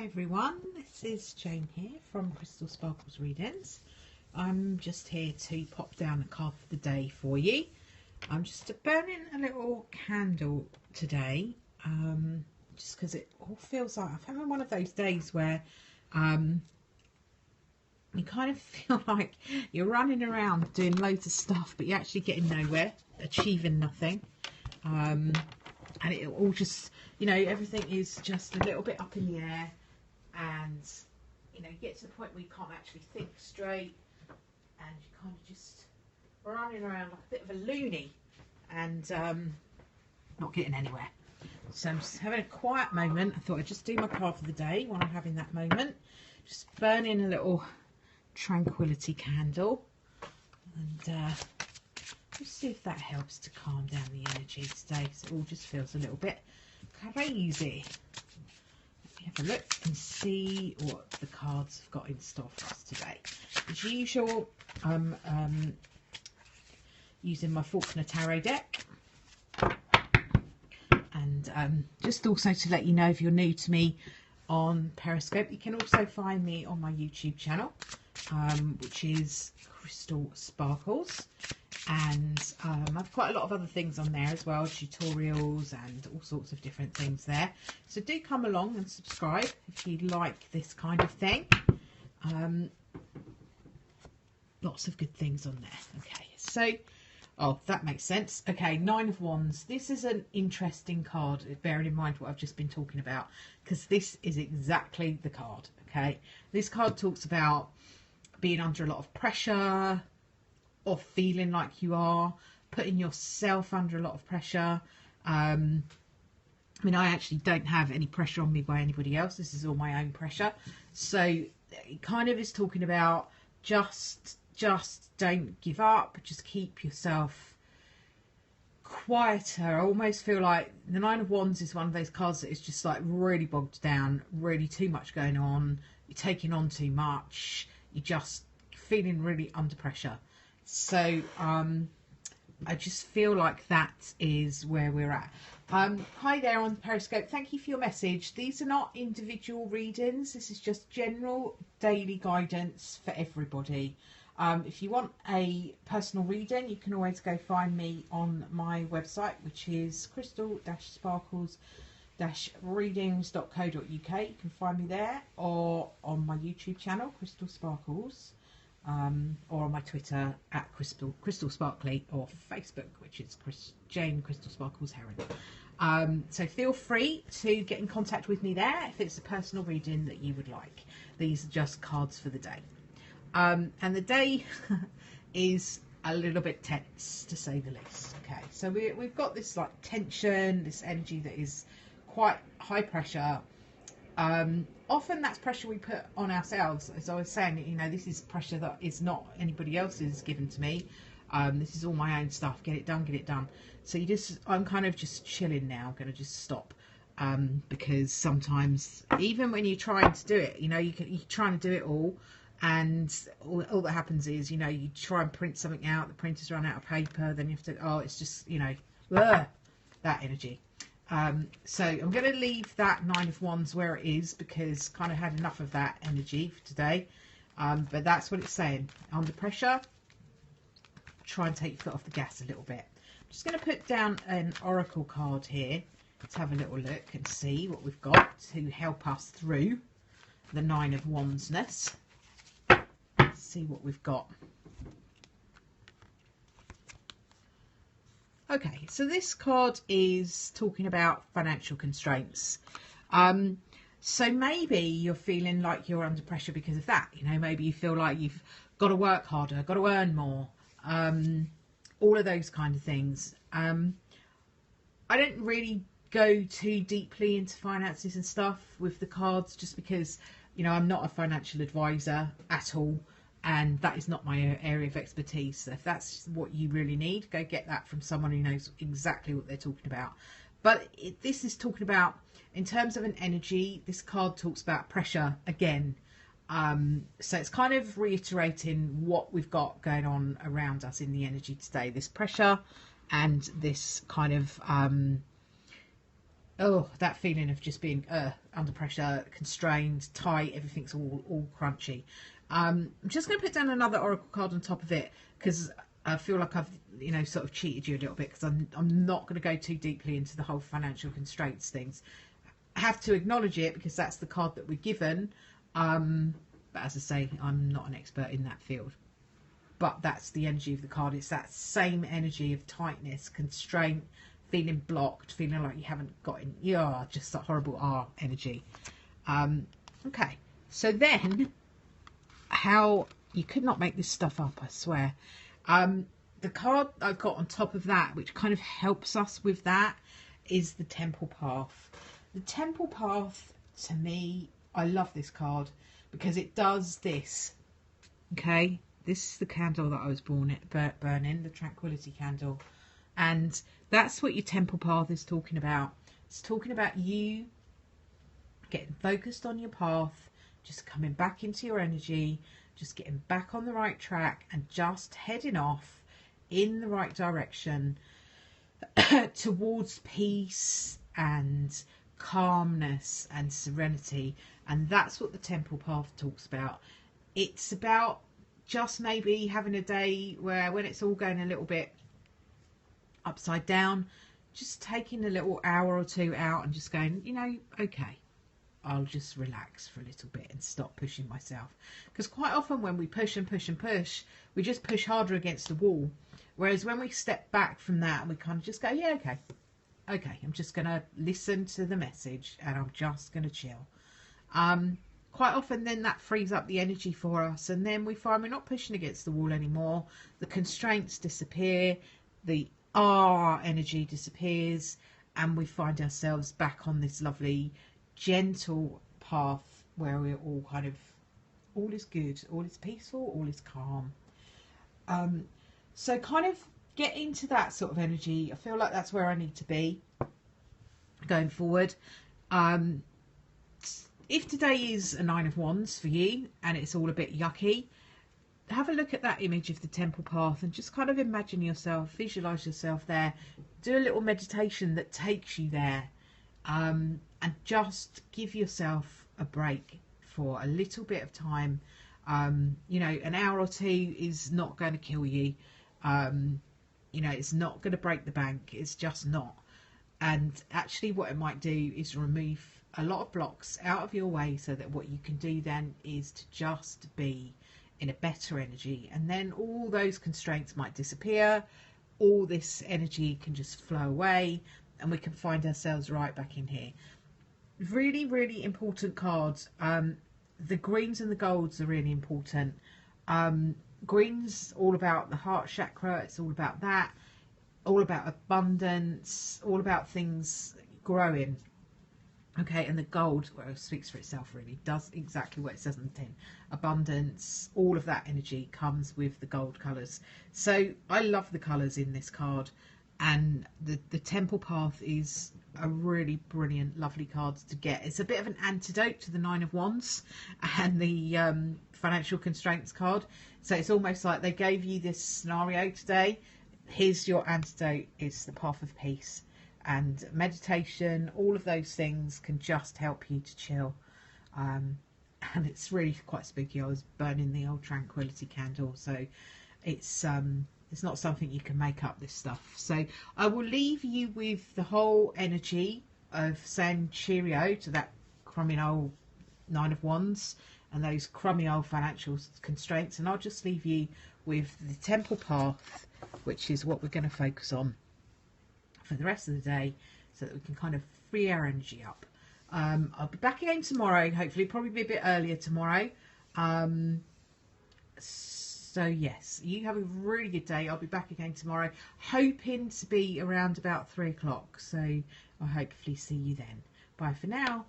Hi everyone, this is Jane here from Crystal Sparkles Readings. I'm just here to pop down a card for the day for you. I'm just burning a little candle today, just because it all feels like I'm having one of those days where you kind of feel like you're running around doing loads of stuff, but you're actually getting nowhere, achieving nothing. And it all just, you know, everything is just a little bit up in the air, and you know, you get to the point where you can't actually think straight, and you kind of just running around like a bit of a loony, and not getting anywhere. So I'm just having a quiet moment. I thought I'd just do my card for the day while I'm having that moment. Just burning a little tranquility candle, and just see if that helps to calm down the energy today, because it all just feels a little bit crazy. Let me have a look and see what the cards have got in store for us today. As usual, using my Faulkner Tarot deck. And just also to let you know, if you're new to me on Periscope, you can also find me on my YouTube channel, which is Crystal Sparkles. And I've quite a lot of other things on there as well, tutorials and all sorts of different things there. So do come along and subscribe if you like this kind of thing. Lots of good things on there. Okay, so, oh, that makes sense. Okay, Nine of Wands. This is an interesting card, bearing in mind what I've just been talking about, because this is exactly the card, okay? This card talks about being under a lot of pressure, or feeling like you are, putting yourself under a lot of pressure. I mean, I actually don't have any pressure on me by anybody else. This is all my own pressure. So it kind of is talking about just don't give up. Just keep yourself quieter. I almost feel like the Nine of Wands is one of those cards that is just like really bogged down, really too much going on. You're taking on too much. You're just feeling really under pressure. So I just feel like that is where we're at. Hi there on Periscope. Thank you for your message. These are not individual readings. This is just general daily guidance for everybody. If you want a personal reading, you can always go find me on my website, which is crystal-sparkles-readings.co.uk. You can find me there, or on my YouTube channel, Crystal Sparkles. Or on my Twitter at Crystal Sparkly, or Facebook, which is Jane Crystal Sparkles Heron. So feel free to get in contact with me there if it's a personal reading that you would like. These are just cards for the day. And the day is a little bit tense, to say the least. Okay, so we've got this like tension, this energy that is quite high pressure. Often that's pressure we put on ourselves. As I was saying, you know, this is pressure that is not anybody else's given to me. This is all my own stuff. Get it done, get it done. So I'm kind of just chilling now. I'm going to just stop, because sometimes, even when you're trying to do it, you know, you're trying to do it all, and all that happens is, you know, you try and print something out, the printers run out of paper, then you have to, oh, it's just, you know, that energy. So I'm going to leave that Nine of Wands where it is, because kind of had enough of that energy for today. But that's what it's saying. Under pressure, try and take your foot off the gas a little bit. I'm just going to put down an oracle card here. Let's have a little look and see what we've got to help us through the Nine of Wandsness. Let's see what we've got. Okay, so this card is talking about financial constraints. So maybe you're feeling like you're under pressure because of that. You know, maybe you feel like you've got to work harder, got to earn more, all of those kind of things. I don't really go too deeply into finances and stuff with the cards, just because, you know, I'm not a financial advisor at all. And that is not my area of expertise. So if that's what you really need, go get that from someone who knows exactly what they're talking about. But this is talking about, in terms of an energy, this card talks about pressure again. So it's kind of reiterating what we've got going on around us in the energy today. This pressure and this kind of oh, that feeling of just being under pressure, constrained, tight, everything's all crunchy. I'm just going to put down another oracle card on top of it because I feel like I've, you know, sort of cheated you a little bit, because I'm not going to go too deeply into the whole financial constraints things. I have to acknowledge it because that's the card that we're given. But as I say, I'm not an expert in that field. But that's the energy of the card. It's that same energy of tightness, constraint, feeling blocked, feeling like you haven't got in. Yeah, just that horrible energy. Okay, so then, how you could not make this stuff up, I swear. The card I've got on top of that, which kind of helps us with that, is the Temple Path. The Temple Path, to me, I love this card because it does this. Okay, this is the candle that I was burning, the Tranquility Candle. And that's what your Temple Path is talking about. It's talking about you getting focused on your path, just coming back into your energy, just getting back on the right track, and just heading off in the right direction towards peace and calmness and serenity. And that's what the Temple Path talks about. It's about just maybe having a day where, when it's all going a little bit upside down, just taking a little hour or two out and just going, you know, okay, I'll just relax for a little bit and stop pushing myself. Because quite often when we push and push and push, we just push harder against the wall. Whereas when we step back from that and we kind of just go, yeah, okay, I'm just going to listen to the message and I'm just going to chill. Quite often then that frees up the energy for us, and then we find we're not pushing against the wall anymore. The constraints disappear, the energy disappears, and we find ourselves back on this lovely, gentle path where we're all kind of, all is good, all is peaceful, all is calm. So kind of get into that sort of energy. I feel like that's where I need to be going forward. If today is a 9 of Wands for you and it's all a bit yucky, have a look at that image of the Temple Path and just kind of imagine yourself, visualize yourself there, do a little meditation that takes you there, and just give yourself a break for a little bit of time. You know, an hour or two is not going to kill you. You know, it's not going to break the bank. It's just not. And actually what it might do is remove a lot of blocks out of your way, so that what you can do then is to just be in a better energy, and then all those constraints might disappear, all this energy can just flow away, and we can find ourselves right back in here. Really, really important cards. The greens and the golds are really important. Greens, all about the heart chakra, it's all about that, all about abundance, all about things growing. Okay, and the gold, well, speaks for itself really, does exactly what it says on the tin. Abundance, all of that energy comes with the gold colours. So I love the colours in this card, and the Temple Path is a really brilliant, lovely card to get. It's a bit of an antidote to the 9 of Wands and the financial constraints card. So it's almost like they gave you this scenario today. Here's your antidote, it's the Path of Peace. And meditation, all of those things can just help you to chill. And it's really quite spooky. I was burning the old Tranquility Candle, so it's not something you can make up, this stuff. So I will leave you with the whole energy of saying cheerio to that crummy old 9 of Wands and those crummy old financial constraints, and I'll just leave you with the Temple Path, which is what we're going to focus on for the rest of the day, so that we can kind of free our energy up. I'll be back again tomorrow, hopefully, probably be a bit earlier tomorrow. So yes, you have a really good day. I'll be back again tomorrow, hoping to be around about 3 o'clock. So I'll hopefully see you then. Bye for now.